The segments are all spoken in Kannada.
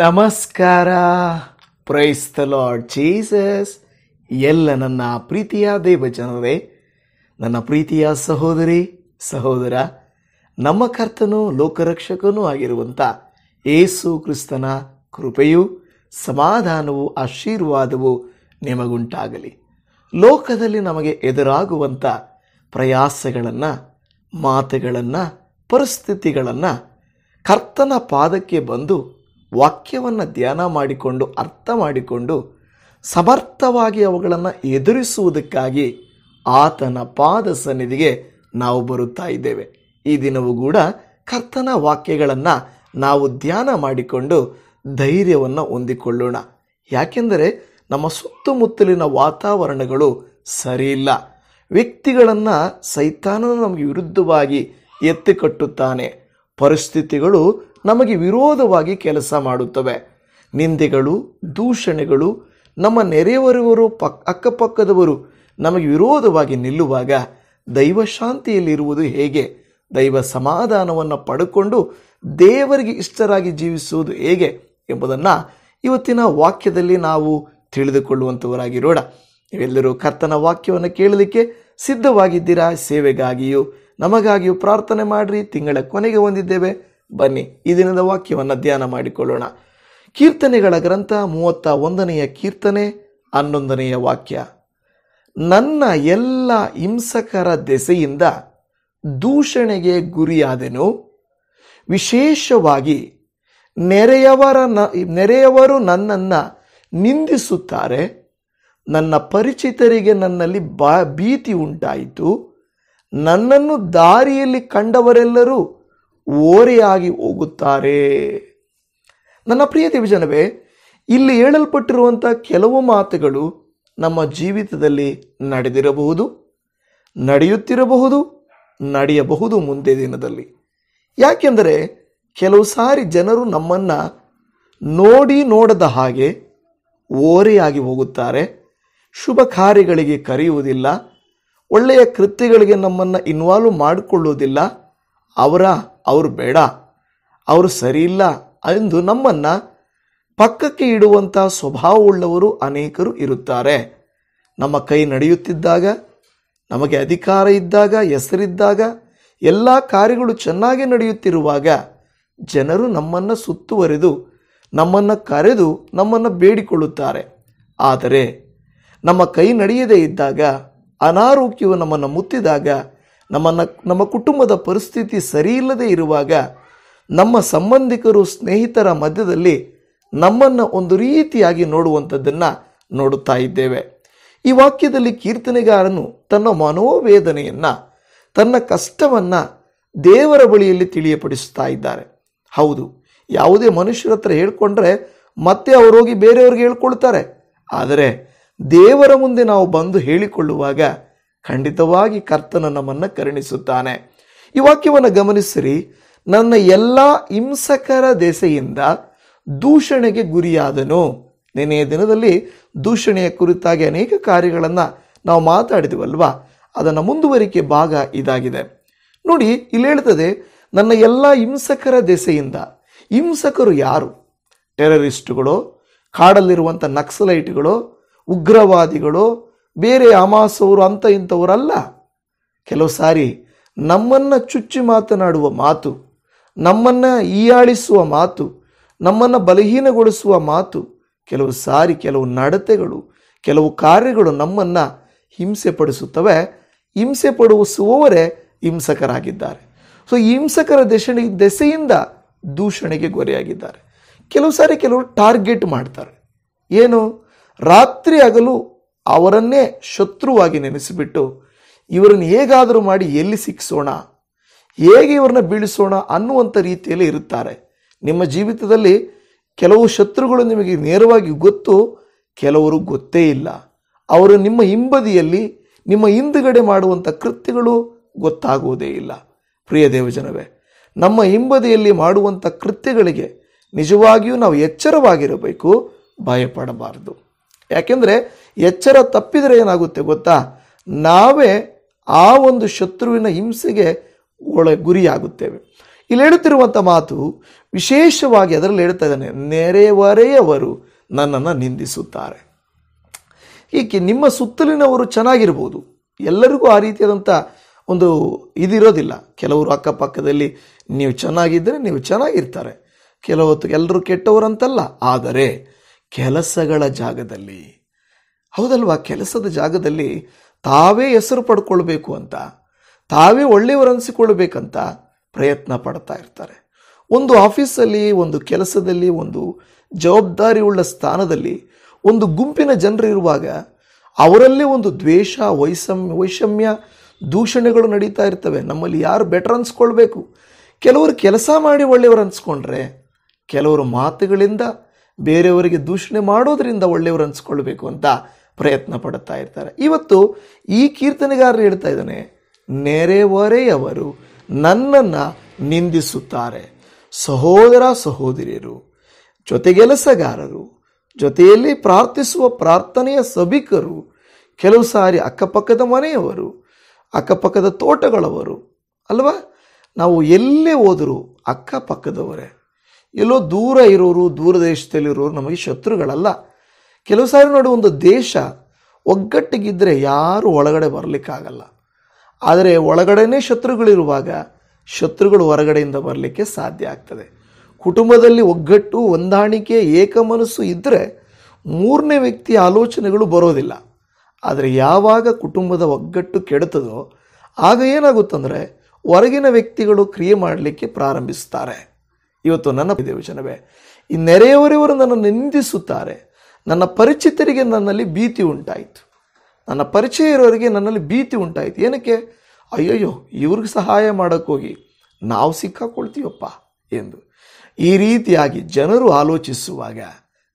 ನಮಸ್ಕಾರ. Price the lord Jesus. ಎಲ್ಲ ನನ್ನ ಪ್ರೀತಿಯ ದೇವಜನರೇ, ನನ್ನ ಪ್ರೀತಿಯ ಸಹೋದರಿ ಸಹೋದರ, ನಮ್ಮ ಕರ್ತನೂ ಲೋಕರಕ್ಷಕನೂ ಆಗಿರುವಂಥ ಯೇಸು ಕ್ರಿಸ್ತನ ಕೃಪೆಯು, ಸಮಾಧಾನವು, ಆಶೀರ್ವಾದವು ನಿಮಗುಂಟಾಗಲಿ. ಲೋಕದಲ್ಲಿ ನಮಗೆ ಎದುರಾಗುವಂಥ ಪ್ರಯಾಸಗಳನ್ನು, ಮಾತುಗಳನ್ನು, ಪರಿಸ್ಥಿತಿಗಳನ್ನು ಕರ್ತನ ಪಾದಕ್ಕೆ ಬಂದು ವಾಕ್ಯವನ್ನು ಧ್ಯಾನ ಮಾಡಿಕೊಂಡು ಅರ್ಥ ಮಾಡಿಕೊಂಡು ಸಮರ್ಥವಾಗಿ ಅವುಗಳನ್ನು ಎದುರಿಸುವುದಕ್ಕಾಗಿ ಆತನ ಪಾದ ಸನ್ನಿಧಿಗೆ ನಾವು ಬರುತ್ತಾ ಇದ್ದೇವೆ. ಈ ದಿನವೂ ಕೂಡ ಕರ್ತನ ವಾಕ್ಯಗಳನ್ನು ನಾವು ಧ್ಯಾನ ಮಾಡಿಕೊಂಡು ಧೈರ್ಯವನ್ನು ಹೊಂದಿಕೊಳ್ಳೋಣ. ಯಾಕೆಂದರೆ ನಮ್ಮ ಸುತ್ತಮುತ್ತಲಿನ ವಾತಾವರಣಗಳು ಸರಿಯಿಲ್ಲ. ವ್ಯಕ್ತಿಗಳನ್ನು ಸೈತಾನನು ನಮಗೆ ವಿರುದ್ಧವಾಗಿ ಎತ್ತಿಕಟ್ಟುತ್ತಾನೆ. ಪರಿಸ್ಥಿತಿಗಳು ನಮಗೆ ವಿರೋಧವಾಗಿ ಕೆಲಸ ಮಾಡುತ್ತವೆ. ನಿಂದೆಗಳು, ದೂಷಣೆಗಳು, ನಮ್ಮ ನೆರೆಯವರವರು, ಅಕ್ಕಪಕ್ಕದವರು ನಮಗೆ ವಿರೋಧವಾಗಿ ನಿಲ್ಲುವಾಗ ದೈವ ಶಾಂತಿಯಲ್ಲಿರುವುದು ಹೇಗೆ, ದೈವ ಸಮಾಧಾನವನ್ನು ಪಡೆದುಕೊಂಡು ದೇವರಿಗೆ ಇಷ್ಟರಾಗಿ ಜೀವಿಸುವುದು ಹೇಗೆ ಎಂಬುದನ್ನು ಇವತ್ತಿನ ವಾಕ್ಯದಲ್ಲಿ ನಾವು ತಿಳಿದುಕೊಳ್ಳುವಂಥವರಾಗಿರೋಣ. ನೀವೆಲ್ಲರೂ ಕರ್ತನ ವಾಕ್ಯವನ್ನು ಕೇಳಲಿಕ್ಕೆ ಸಿದ್ಧವಾಗಿದ್ದೀರಾ? ಸೇವೆಗಾಗಿಯೂ ನಮಗಾಗಿಯೂ ಪ್ರಾರ್ಥನೆ ಮಾಡಿರಿ. ತಿಂಗಳ ಕೊನೆಗೆ ಹೊಂದಿದ್ದೇವೆ. ಬನ್ನಿ ಈ ದಿನದ ವಾಕ್ಯವನ್ನು ಧ್ಯಾನ ಮಾಡಿಕೊಳ್ಳೋಣ. ಕೀರ್ತನೆಗಳ ಗ್ರಂಥ 31ನೇ ಕೀರ್ತನೆ 11ನೇ ವಾಕ್ಯ. ನನ್ನ ಎಲ್ಲ ಹಿಂಸಕರ ದೆಸೆಯಿಂದ ದೂಷಣೆಗೆ ಗುರಿಯಾದೆನು. ವಿಶೇಷವಾಗಿ ನೆರೆಯವರು ನನ್ನನ್ನು ನಿಂದಿಸುತ್ತಾರೆ. ನನ್ನ ಪರಿಚಿತರಿಗೆ ನನ್ನಲ್ಲಿ ಭೀತಿ ಉಂಟಾಯಿತು. ನನ್ನನ್ನು ದಾರಿಯಲ್ಲಿ ಕಂಡವರೆಲ್ಲರೂ ಓರೆಯಾಗಿ ಹೋಗುತ್ತಾರೆ. ನನ್ನ ಪ್ರಿಯ ದೇವಜನವೇ, ಇಲ್ಲಿ ಹೇಳಲ್ಪಟ್ಟಿರುವಂಥ ಕೆಲವು ಮಾತುಗಳು ನಮ್ಮ ಜೀವಿತದಲ್ಲಿ ನಡೆದಿರಬಹುದು, ನಡೆಯುತ್ತಿರಬಹುದು, ನಡೆಯಬಹುದು ಮುಂದೆ ದಿನದಲ್ಲಿ. ಯಾಕೆಂದರೆ ಕೆಲವು ಸಾರಿ ಜನರು ನಮ್ಮನ್ನು ನೋಡದ ಹಾಗೆ ಓರೆಯಾಗಿ ಹೋಗುತ್ತಾರೆ. ಶುಭ ಕಾರ್ಯಗಳಿಗೆ ಕರೆಯುವುದಿಲ್ಲ, ಒಳ್ಳೆಯ ಕೃತ್ಯಗಳಿಗೆ ನಮ್ಮನ್ನು ಇನ್ವಾಲ್ವ್ ಮಾಡಿಕೊಳ್ಳುವುದಿಲ್ಲ. ಅವರು ಬೇಡ, ಅವರು ಸರಿಯಿಲ್ಲ ಎಂದು ನಮ್ಮನ್ನು ಪಕ್ಕಕ್ಕೆ ಇಡುವಂಥ ಸ್ವಭಾವವುಳ್ಳವರು ಅನೇಕರು ಇರುತ್ತಾರೆ. ನಮ್ಮ ಕೈ ನಡೆಯುತ್ತಿದ್ದಾಗ, ನಮಗೆ ಅಧಿಕಾರ ಇದ್ದಾಗ, ಹೆಸರಿದ್ದಾಗ, ಎಲ್ಲ ಕಾರ್ಯಗಳು ಚೆನ್ನಾಗಿ ನಡೆಯುತ್ತಿರುವಾಗ ಜನರು ನಮ್ಮನ್ನು ಸುತ್ತುವರೆದು ನಮ್ಮನ್ನು ಕರೆದು ನಮ್ಮನ್ನು ಬೇಡಿಕೊಳ್ಳುತ್ತಾರೆ. ಆದರೆ ನಮ್ಮ ಕೈ ನಡೆಯದೇ ಇದ್ದಾಗ, ಅನಾರೋಗ್ಯವು ನಮ್ಮನ್ನು ಮುತ್ತಿದಾಗ, ನಮ್ಮ ಕುಟುಂಬದ ಪರಿಸ್ಥಿತಿ ಸರಿಯಿಲ್ಲದೆ ಇರುವಾಗ, ನಮ್ಮ ಸಂಬಂಧಿಕರು ಸ್ನೇಹಿತರ ಮಧ್ಯದಲ್ಲಿ ನಮ್ಮನ್ನು ಒಂದು ರೀತಿಯಾಗಿ ನೋಡುವಂಥದ್ದನ್ನು ನೋಡುತ್ತಾ ಇದ್ದೇವೆ. ಈ ವಾಕ್ಯದಲ್ಲಿ ಕೀರ್ತನೆಗಾರನು ತನ್ನ ಮನೋವೇದನೆಯನ್ನು, ತನ್ನ ಕಷ್ಟವನ್ನು ದೇವರ ಬಳಿಯಲ್ಲಿ ತಿಳಿಯಪಡಿಸುತ್ತಾ ಇದ್ದಾರೆ. ಹೌದು, ಯಾವುದೇ ಮನುಷ್ಯರ ಹತ್ರ ಹೇಳ್ಕೊಂಡ್ರೆ ಮತ್ತೆ ಅವರು ಹೋಗಿ ಬೇರೆಯವ್ರಿಗೆ ಹೇಳ್ಕೊಳ್ತಾರೆ. ಆದರೆ ದೇವರ ಮುಂದೆ ನಾವು ಬಂದು ಹೇಳಿಕೊಳ್ಳುವಾಗ ಖಂಡಿತವಾಗಿ ಕರ್ತನ ನಮ್ಮನ್ನು ಕರುಣಿಸುತ್ತಾನೆ. ಈ ವಾಕ್ಯವನ್ನು ಗಮನಿಸಿರಿ. ನನ್ನ ಎಲ್ಲ ಹಿಂಸಕರ ದೆಸೆಯಿಂದ ದೂಷಣೆಗೆ ಗುರಿಯಾದನು. ನೆನೆಯ ದಿನದಲ್ಲಿ ದೂಷಣೆಯ ಕುರಿತಾಗಿ ಅನೇಕ ಕಾರ್ಯಗಳನ್ನು ನಾವು ಮಾತಾಡಿದವಲ್ವಾ, ಅದನ್ನು ಮುಂದುವರಿಕೆ ಭಾಗ ಇದಾಗಿದೆ. ನೋಡಿ, ಇಲ್ಲಿ ಹೇಳ್ತದೆ ನನ್ನ ಎಲ್ಲ ಹಿಂಸಕರ ದೆಸೆಯಿಂದ. ಹಿಂಸಕರು ಯಾರು? ಟೆರರಿಸ್ಟುಗಳು, ಕಾಡಲ್ಲಿರುವಂಥ ನಕ್ಸಲೈಟ್ಗಳು, ಉಗ್ರವಾದಿಗಳು, ಬೇರೆ ಹಮಾಸವರು, ಅಂತ ಇಂಥವರಲ್ಲ. ಕೆಲವು ಸಾರಿ ನಮ್ಮನ್ನು ಚುಚ್ಚಿ ಮಾತನಾಡುವ ಮಾತು, ನಮ್ಮನ್ನು ಹೀಯಾಳಿಸುವ ಮಾತು, ನಮ್ಮನ್ನು ಬಲಹೀನಗೊಳಿಸುವ ಮಾತು, ಕೆಲವು ಸಾರಿ ಕೆಲವು ನಡತೆಗಳು, ಕೆಲವು ಕಾರ್ಯಗಳು ನಮ್ಮನ್ನು ಹಿಂಸೆ ಪಡಿಸುತ್ತವೆ. ಹಿಂಸೆ ಪಡಿಸುವವರೇ ಹಿಂಸಕರಾಗಿದ್ದಾರೆ. ಸೊ ಈ ಹಿಂಸಕರ ದೆಸೆಯಿಂದ ದೂಷಣೆಗೆ ಗುರಿಯಾಗಿದ್ದಾರೆ. ಕೆಲವು ಸಾರಿ ಕೆಲವರು ಟಾರ್ಗೆಟ್ ಮಾಡ್ತಾರೆ. ಏನು? ರಾತ್ರಿ ಹಗಲು ಅವರನ್ನೇ ಶತ್ರುವಾಗಿ ನೆನೆಸಿಬಿಟ್ಟು ಇವರನ್ನು ಹೇಗಾದರೂ ಮಾಡಿ ಎಲ್ಲಿ ಸಿಕ್ಕಿಸೋಣ, ಹೇಗೆ ಇವ್ರನ್ನ ಬೀಳಿಸೋಣ ಅನ್ನುವಂಥ ರೀತಿಯಲ್ಲಿ ಇರುತ್ತಾರೆ. ನಿಮ್ಮ ಜೀವಿತದಲ್ಲಿ ಕೆಲವು ಶತ್ರುಗಳು ನಿಮಗೆ ನೇರವಾಗಿ ಗೊತ್ತು, ಕೆಲವರು ಗೊತ್ತೇ ಇಲ್ಲ. ಅವರು ನಿಮ್ಮ ಹಿಂಬದಿಯಲ್ಲಿ, ನಿಮ್ಮ ಹಿಂದುಗಡೆ ಮಾಡುವಂಥ ಕೃತ್ಯಗಳು ಗೊತ್ತಾಗುವುದೇ ಇಲ್ಲ. ಪ್ರಿಯ ದೇವಜನವೇ, ನಮ್ಮ ಹಿಂಬದಿಯಲ್ಲಿ ಮಾಡುವಂಥ ಕೃತ್ಯಗಳಿಗೆ ನಿಜವಾಗಿಯೂ ನಾವು ಎಚ್ಚರವಾಗಿರಬೇಕು, ಭಯಪಡಬಾರದು. ಯಾಕೆಂದರೆ ಎಚ್ಚರ ತಪ್ಪಿದರೆ ಏನಾಗುತ್ತೆ ಗೊತ್ತಾ? ನಾವೇ ಆ ಒಂದು ಶತ್ರುವಿನ ಹಿಂಸೆಗೆ ಗುರಿಯಾಗುತ್ತೇವೆ. ಇಲ್ಲಿ ಹೇಳುತ್ತಿರುವಂಥ ಮಾತು ವಿಶೇಷವಾಗಿ ಅದರಲ್ಲಿ ಹೇಳ್ತಾ ಇದ್ದಾನೆ, ನೆರೆಹೊರೆಯವರು ನನ್ನನ್ನು ನಿಂದಿಸುತ್ತಾರೆ. ಹೀಗೆ ನಿಮ್ಮ ಸುತ್ತಲಿನವರು ಚೆನ್ನಾಗಿರ್ಬೋದು, ಎಲ್ಲರಿಗೂ ಆ ರೀತಿಯಾದಂಥ ಒಂದು ಇದಿರೋದಿಲ್ಲ. ಕೆಲವರು ಅಕ್ಕಪಕ್ಕದಲ್ಲಿ ನೀವು ಚೆನ್ನಾಗಿದ್ದರೆ ನೀವು ಚೆನ್ನಾಗಿರ್ತಾರೆ, ಕೆಲವತ್ತು ಎಲ್ಲರೂ ಕೆಟ್ಟವರಂತಲ್ಲ. ಆದರೆ ಕೆಲಸಗಳ ಜಾಗದಲ್ಲಿ, ಹೌದಲ್ವಾ, ಕೆಲಸದ ಜಾಗದಲ್ಲಿ ತಾವೇ ಹೆಸರು ಪಡ್ಕೊಳ್ಬೇಕು ಅಂತ, ತಾವೇ ಒಳ್ಳೆಯವರು ಅನಿಸಿಕೊಳ್ಬೇಕಂತ ಪ್ರಯತ್ನ ಪಡ್ತಾ ಇರ್ತಾರೆ. ಒಂದು ಆಫೀಸಲ್ಲಿ, ಒಂದು ಕೆಲಸದಲ್ಲಿ, ಒಂದು ಜವಾಬ್ದಾರಿ ಉಳ್ಳ ಸ್ಥಾನದಲ್ಲಿ ಒಂದು ಗುಂಪಿನ ಜನರು ಇರುವಾಗ ಅವರಲ್ಲೇ ಒಂದು ದ್ವೇಷ, ವೈಷಮ್ಯ, ದೂಷಣೆಗಳು ನಡೀತಾ ಇರ್ತವೆ. ನಮ್ಮಲ್ಲಿ ಯಾರು ಬೆಟರ್ ಅನ್ಸ್ಕೊಳ್ಬೇಕು? ಕೆಲವರು ಕೆಲಸ ಮಾಡಿ ಒಳ್ಳೆಯವರು ಅನ್ಸ್ಕೊಂಡ್ರೆ, ಕೆಲವರು ಮಾತುಗಳಿಂದ ಬೇರೆಯವರಿಗೆ ದೂಷಣೆ ಮಾಡೋದ್ರಿಂದ ಒಳ್ಳೆಯವರು ಅನ್ಸ್ಕೊಳ್ಬೇಕು ಅಂತ ಪ್ರಯತ್ನ ಪಡ್ತಾ ಇರ್ತಾರೆ. ಇವತ್ತು ಈ ಕೀರ್ತನೆಗಾರರು ಹೇಳ್ತಾ ಇದ್ದಾನೆ, ನೆರೆಹೊರೆಯವರು ನನ್ನನ್ನು ನಿಂದಿಸುತ್ತಾರೆ. ಸಹೋದರ ಸಹೋದರಿಯರು, ಜೊತೆಗೆಲಸಗಾರರು, ಜೊತೆಯಲ್ಲಿ ಪ್ರಾರ್ಥಿಸುವ ಪ್ರಾರ್ಥನೆಯ ಸಭಿಕರು, ಕೆಲವು ಸಾರಿ ಅಕ್ಕಪಕ್ಕದ ಮನೆಯವರು, ಅಕ್ಕಪಕ್ಕದ ತೋಟಗಳವರು ಅಲ್ವಾ, ನಾವು ಎಲ್ಲೇ ಹೋದರೂ ಅಕ್ಕಪಕ್ಕದವರೇ. ಎಲ್ಲೋ ದೂರ ಇರೋರು, ದೂರ ದೇಶದಲ್ಲಿರೋರು ನಮಗೆ ಶತ್ರುಗಳಲ್ಲ. ಕೆಲವು ಸಾರಿ ನೋಡಿ, ಒಂದು ದೇಶ ಒಗ್ಗಟ್ಟಿಗಿದ್ದರೆ ಯಾರು ಒಳಗಡೆ ಬರಲಿಕ್ಕಾಗಲ್ಲ. ಆದರೆ ಒಳಗಡೆನೇ ಶತ್ರುಗಳಿರುವಾಗ ಶತ್ರುಗಳು ಹೊರಗಡೆಯಿಂದ ಬರಲಿಕ್ಕೆ ಸಾಧ್ಯ ಆಗ್ತದೆ. ಕುಟುಂಬದಲ್ಲಿ ಒಗ್ಗಟ್ಟು, ಹೊಂದಾಣಿಕೆ, ಏಕಮನಸ್ಸು ಇದ್ದರೆ ಮೂರನೇ ವ್ಯಕ್ತಿಯ ಆಲೋಚನೆಗಳು ಬರೋದಿಲ್ಲ. ಆದರೆ ಯಾವಾಗ ಕುಟುಂಬದ ಒಗ್ಗಟ್ಟು ಕೆಡುತ್ತದೋ ಆಗ ಏನಾಗುತ್ತಂದರೆ ಹೊರಗಿನ ವ್ಯಕ್ತಿಗಳು ಕ್ರಿಯೆ ಮಾಡಲಿಕ್ಕೆ ಪ್ರಾರಂಭಿಸ್ತಾರೆ. ಇವತ್ತು ನನ್ನ ದೇವಜನವೇ, ಈ ನೆರೆಯವರೆಯವರು ನನ್ನನ್ನು ನಿಂದಿಸುತ್ತಾರೆ. ನನ್ನ ಪರಿಚಿತರಿಗೆ ನನ್ನಲ್ಲಿ ಭೀತಿ ಉಂಟಾಯಿತು, ನನ್ನ ಪರಿಚಯ ಇರೋರಿಗೆ ನನ್ನಲ್ಲಿ ಭೀತಿ ಉಂಟಾಯಿತು. ಏನಕ್ಕೆ? ಅಯ್ಯಯ್ಯೋ, ಇವ್ರಿಗೆ ಸಹಾಯ ಮಾಡೋಕ್ಕೋಗಿ ನಾವು ಸಿಕ್ಕಾಕೊಳ್ತೀವಪ್ಪ ಎಂದು. ಈ ರೀತಿಯಾಗಿ ಜನರು ಆಲೋಚಿಸುವಾಗ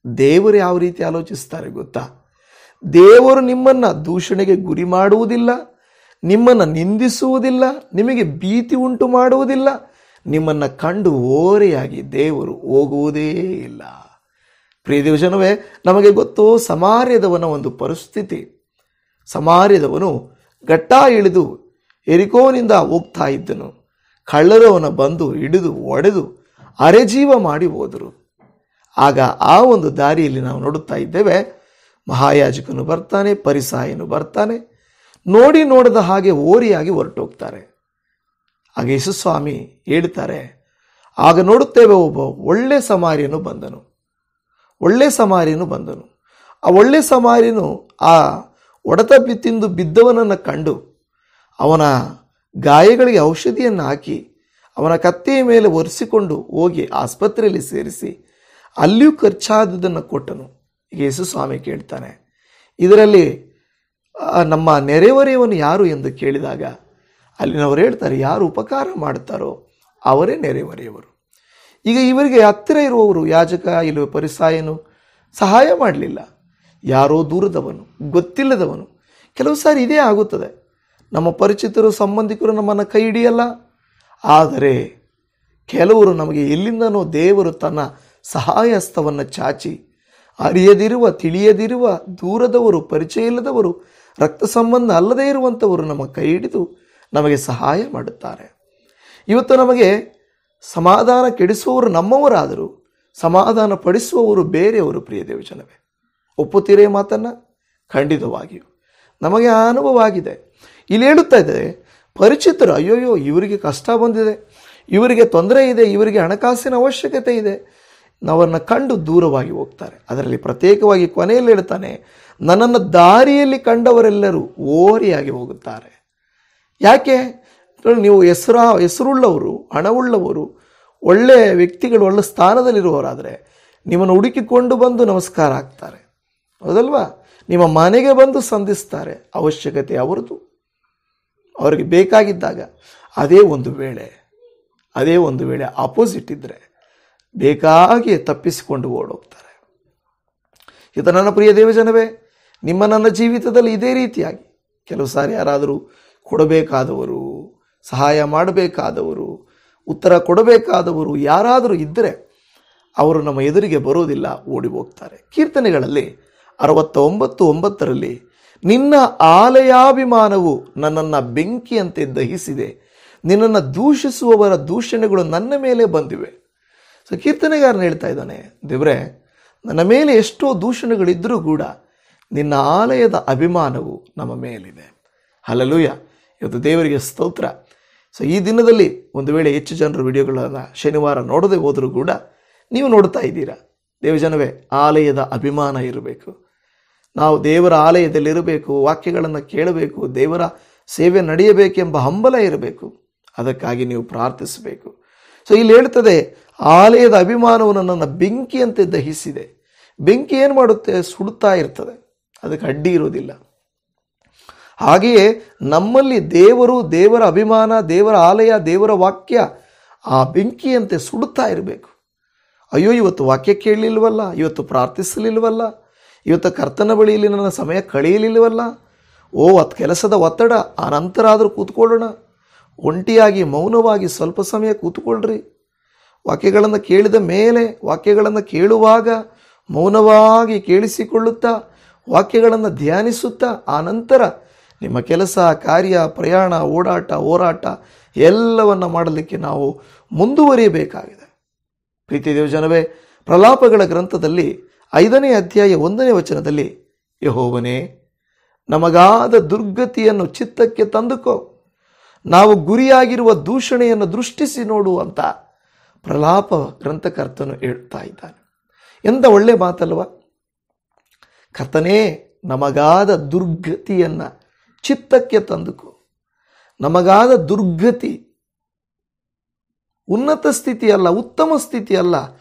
ದೇವರು ಯಾವ ರೀತಿ ಆಲೋಚಿಸ್ತಾರೆ ಗೊತ್ತಾ? ದೇವರು ನಿಮ್ಮನ್ನು ದೂಷಣೆಗೆ ಗುರಿ ಮಾಡುವುದಿಲ್ಲ, ನಿಮ್ಮನ್ನು ನಿಂದಿಸುವುದಿಲ್ಲ, ನಿಮಗೆ ಭೀತಿ ಉಂಟು ಮಾಡುವುದಿಲ್ಲ. ನಿಮ್ಮನ್ನು ಕಂಡು ಓರೆಯಾಗಿ ದೇವರು ಹೋಗುವುದೇ ಇಲ್ಲ. ಪ್ರಿಯ ದೇವಜನವೇ, ನಮಗೆ ಗೊತ್ತು ಸಮಾರ್ಯದವನ ಒಂದು ಪರಿಸ್ಥಿತಿ. ಸಮಾರ್ಯದವನು ಘಟ್ಟ ಇಳಿದು ಎರಿಕೋನಿಂದ ಹೋಗ್ತಾ ಇದ್ದನು. ಕಳ್ಳರು ಅವನ ಬಂದು ಹಿಡಿದು ಒಡೆದು ಅರೆಜೀವ ಮಾಡಿ ಹೋದರು. ಆಗ ಆ ಒಂದು ದಾರಿಯಲ್ಲಿ ನಾವು ನೋಡುತ್ತಾ ಇದ್ದೇವೆ, ಮಹಾಯಾಜಕನು ಬರ್ತಾನೆ, ಪರಿಸಾಯನು ಬರ್ತಾನೆ, ನೋಡಿ ನೋಡದ ಹಾಗೆ ಓರಿಯಾಗಿ ಹೊರಟೋಗ್ತಾರೆ. ಆಗ ಯೇಸುಸ್ವಾಮಿ ಹೇಳ್ತಾರೆ, ಆಗ ನೋಡುತ್ತೇವೆ ಒಬ್ಬ ಒಳ್ಳೆ ಸಮಾರ್ಯನು ಬಂದನು. ಒಳ್ಳೆ ಸಮಾರ್ಯನು ಬಂದನು. ಆ ಒಳ್ಳೆ ಸಮಾರ್ಯನು ಆ ಹೊಡೆತ ತಿಂದು ಬಿದ್ದವನನ್ನು ಕಂಡು ಅವನ ಗಾಯಗಳಿಗೆ ಔಷಧಿಯನ್ನು ಹಾಕಿ ಅವನ ಕತ್ತೆಯ ಮೇಲೆ ಒರೆಸಿಕೊಂಡು ಹೋಗಿ ಆಸ್ಪತ್ರೆಯಲ್ಲಿ ಸೇರಿಸಿ ಅಲ್ಲಿಯೂ ಖರ್ಚಾದದನ್ನು ಕೊಟ್ಟನು. ಈಗ ಯೇಸುಸ್ವಾಮಿ ಕೇಳ್ತಾನೆ, ಇದರಲ್ಲಿ ನಮ್ಮ ನೆರೆಹೊರೆಯವನು ಯಾರು ಎಂದು ಕೇಳಿದಾಗ ಅಲ್ಲಿನವರು ಹೇಳ್ತಾರೆ, ಯಾರು ಉಪಕಾರ ಮಾಡುತ್ತಾರೋ ಅವರೇ ನೆರೆಹೊರೆಯವರು. ಈಗ ಇವರಿಗೆ ಹತ್ತಿರ ಇರುವವರು, ಯಾಜಕ ಇಲ್ಲವೇ ಪರಿಸಾಯನು ಸಹಾಯ ಮಾಡಲಿಲ್ಲ. ಯಾರೋ ದೂರದವನು, ಗೊತ್ತಿಲ್ಲದವನು. ಕೆಲವು ಸಾರಿ ಇದೇ ಆಗುತ್ತದೆ, ನಮ್ಮ ಪರಿಚಿತರು, ಸಂಬಂಧಿಕರು ನಮ್ಮನ್ನು ಕೈ ಹಿಡಿಯಲ್ಲ. ಆದರೆ ಕೆಲವರು ನಮಗೆ ಎಲ್ಲಿಂದನೋ ದೇವರು ತನ್ನ ಸಹಾಯ ಹಸ್ತವನ್ನು ಚಾಚಿ ಅರಿಯದಿರುವ, ತಿಳಿಯದಿರುವ, ದೂರದವರು, ಪರಿಚಯ ಇಲ್ಲದವರು, ರಕ್ತ ಸಂಬಂಧ ಅಲ್ಲದೇ ಇರುವಂಥವರು ನಮ್ಮ ಕೈ ಹಿಡಿದು ನಮಗೆ ಸಹಾಯ ಮಾಡುತ್ತಾರೆ. ಇವತ್ತು ನಮಗೆ ಸಮಾಧಾನ ಕೆಡಿಸುವವರು ನಮ್ಮವರಾದರೂ ಸಮಾಧಾನ ಪಡಿಸುವವರು ಬೇರೆಯವರು. ಪ್ರಿಯ ದೇವಜನವೇ, ಒಪ್ಪುತ್ತೀರೇ ಮಾತನ್ನು? ಖಂಡಿತವಾಗಿಯೂ ನಮಗೆ ಆ ಅನುಭವ ಆಗಿದೆ. ಇಲ್ಲಿ ಹೇಳುತ್ತಾ ಇದ್ದಾರೆ, ಪರಿಚಿತರು, ಅಯ್ಯೋಯ್ಯೋ ಇವರಿಗೆ ಕಷ್ಟ ಬಂದಿದೆ, ಇವರಿಗೆ ತೊಂದರೆ ಇದೆ, ಇವರಿಗೆ ಹಣಕಾಸಿನ ಅವಶ್ಯಕತೆ ಇದೆ, ನಾವನ್ನು ಕಂಡು ದೂರವಾಗಿ ಹೋಗ್ತಾರೆ. ಅದರಲ್ಲಿ ಪ್ರತ್ಯೇಕವಾಗಿ ಕೊನೆಯಲ್ಲಿ ಹೇಳ್ತಾನೆ, ನನ್ನನ್ನು ದಾರಿಯಲ್ಲಿ ಓರೆಯಾಗಿ ಹೋಗುತ್ತಾರೆ. ಯಾಕೆ? ನೀವು ಹೆಸರುಳ್ಳವರು, ಹಣವುಳ್ಳವರು, ಒಳ್ಳೆಯ ವ್ಯಕ್ತಿಗಳು, ಒಳ್ಳೆ ಸ್ಥಾನದಲ್ಲಿರುವವರಾದರೆ ನಿಮ್ಮನ್ನು ಹುಡುಕಿಕೊಂಡು ಬಂದು ನಮಸ್ಕಾರ ಹಾಕ್ತಾರೆ, ಹೌದಲ್ವಾ? ನಿಮ್ಮ ಮನೆಗೆ ಬಂದು ಸಂಧಿಸ್ತಾರೆ. ಅವಶ್ಯಕತೆ ಅವರದು, ಅವರಿಗೆ ಬೇಕಾಗಿದ್ದಾಗ. ಅದೇ ಒಂದು ವೇಳೆ ಆಪೋಸಿಟ್ ಇದ್ದರೆ ಬೇಕಾಗಿ ತಪ್ಪಿಸಿಕೊಂಡು ಓಡೋಗ್ತಾರೆ. ಇದು ನನ್ನ ಪ್ರಿಯ ದೇವಜನವೇ, ನನ್ನ ಜೀವಿತದಲ್ಲಿ ಇದೇ ರೀತಿಯಾಗಿ ಕೆಲವು ಸಾರಿ ಯಾರಾದರೂ ಕೊಡಬೇಕಾದವರು, ಸಹಾಯ ಮಾಡಬೇಕಾದವರು, ಉತ್ತರ ಕೊಡಬೇಕಾದವರು ಯಾರಾದರೂ ಇದ್ದರೆ ಅವರು ನಮ್ಮ ಎದುರಿಗೆ ಬರೋದಿಲ್ಲ, ಓಡಿ ಹೋಗ್ತಾರೆ. ಕೀರ್ತನೆಗಳಲ್ಲಿ 69:9 ನಿನ್ನ ಆಲಯಾಭಿಮಾನವು ನನ್ನನ್ನು ಬೆಂಕಿಯಂತೆ ದಹಿಸಿದೆ, ನಿನ್ನನ್ನು ದೂಷಿಸುವವರ ದೂಷಣೆಗಳು ನನ್ನ ಮೇಲೆ ಬಂದಿವೆ. ಸೊ ಕೀರ್ತನೆಗಾರನು ಹೇಳ್ತಾ ಇದ್ದಾನೆ, ದೇವರೇ, ನನ್ನ ಮೇಲೆ ಎಷ್ಟೋ ದೂಷಣೆಗಳಿದ್ದರೂ ಕೂಡ ನಿನ್ನ ಆಲಯದ ಅಭಿಮಾನವು ನಮ್ಮ ಮೇಲಿದೆ. ಹಲ್ಲೆಲೂಯ. ಇವತ್ತು ದೇವರಿಗೆ ಸ್ತೋತ್ರ. ಸೊ ಈ ದಿನದಲ್ಲಿ ಒಂದು ವೇಳೆ ಹೆಚ್ಚು ಜನರು ವಿಡಿಯೋಗಳನ್ನು ಶನಿವಾರ ನೋಡದೆ ಹೋದರೂ ಕೂಡ ನೀವು ನೋಡ್ತಾ ಇದ್ದೀರಾ. ದೇವಜನವೇ, ಆಲಯದ ಅಭಿಮಾನ ಇರಬೇಕು. ನಾವು ದೇವರ ಆಲಯದಲ್ಲಿರಬೇಕು, ವಾಕ್ಯಗಳನ್ನು ಕೇಳಬೇಕು, ದೇವರ ಸೇವೆ ನಡೆಯಬೇಕೆಂಬ ಹಂಬಲ ಇರಬೇಕು. ಅದಕ್ಕಾಗಿ ನೀವು ಪ್ರಾರ್ಥಿಸಬೇಕು. ಸೊ ಇಲ್ಲಿ ಹೇಳ್ತದೆ, ಆಲಯದ ಅಭಿಮಾನವು ನನ್ನನ್ನು ಬೆಂಕಿಯಂತೆ ದಹಿಸಿದೆ. ಬೆಂಕಿ ಏನು ಮಾಡುತ್ತೆ? ಸುಡುತ್ತಾ ಇರ್ತದೆ, ಅದಕ್ಕೆ ಅಡ್ಡಿ ಇರೋದಿಲ್ಲ. ಹಾಗೆಯೇ ನಮ್ಮಲ್ಲಿ ದೇವರು, ದೇವರ ಅಭಿಮಾನ, ದೇವರ ಆಲಯ, ದೇವರ ವಾಕ್ಯ ಆ ಬೆಂಕಿಯಂತೆ ಸುಡುತ್ತಾ ಇರಬೇಕು. ಅಯ್ಯೋ, ಇವತ್ತು ವಾಕ್ಯ ಕೇಳಲಿಲ್ವಲ್ಲ, ಇವತ್ತು ಪ್ರಾರ್ಥಿಸಲಿಲ್ವಲ್ಲ, ಇವತ್ತು ಕರ್ತನ ಬಳಿಯಲ್ಲಿ ನನ್ನ ಸಮಯ ಕಳೆಯಲಿಲ್ವಲ್ಲ, ಅದು ಕೆಲಸದ ಒತ್ತಡ, ಆ ನಂತರ ಆದರೂ ಕೂತ್ಕೊಳ್ಳೋಣ, ಒಂಟಿಯಾಗಿ ಮೌನವಾಗಿ ಸ್ವಲ್ಪ ಸಮಯ ಕೂತ್ಕೊಳ್ರಿ. ವಾಕ್ಯಗಳನ್ನು ಕೇಳಿದ ಮೇಲೆ, ವಾಕ್ಯಗಳನ್ನು ಕೇಳುವಾಗ ಮೌನವಾಗಿ ಕೇಳಿಸಿಕೊಳ್ಳುತ್ತಾ, ವಾಕ್ಯಗಳನ್ನು ಧ್ಯಾನಿಸುತ್ತಾ, ಆ ನಂತರ ನಿಮ್ಮ ಕೆಲಸ, ಕಾರ್ಯ, ಪ್ರಯಾಣ, ಓಡಾಟ, ಹೋರಾಟ ಎಲ್ಲವನ್ನು ಮಾಡಲಿಕ್ಕೆ ನಾವು ಮುಂದುವರಿಯಬೇಕಾಗಿದೆ. ಪ್ರೀತಿ ದೇವಜನವೇ, ಪ್ರಲಾಪಗಳ ಗ್ರಂಥದಲ್ಲಿ 5ನೇ ಅಧ್ಯಾಯ 1ನೇ ವಚನದಲ್ಲಿ, ಯೆಹೋವನೇ, ನಮಗಾದ ದುರ್ಗತಿಯನ್ನು ಚಿತ್ತಕ್ಕೆ ತಂದುಕೋ, ನಾವು ಗುರಿಯಾಗಿರುವ ದೂಷಣೆಯನ್ನು ದೃಷ್ಟಿಸಿ ನೋಡು ಅಂತ ಪ್ರಲಾಪ ಗ್ರಂಥಕರ್ತನು ಹೇಳ್ತಾ ಇದ್ದಾನೆ. ಎಂಥ ಒಳ್ಳೆ ಮಾತಲ್ವ? ಕರ್ತನೇ, ನಮಗಾದ ದುರ್ಗತಿಯನ್ನು ಚಿತ್ತಕ್ಕೆ ತಂದುಕೋ. ನಮಗಾದ ದುರ್ಗತಿ, ಉನ್ನತ ಸ್ಥಿತಿ ಅಲ್ಲ, ಉತ್ತಮ ಸ್ಥಿತಿ ಅಲ್ಲ,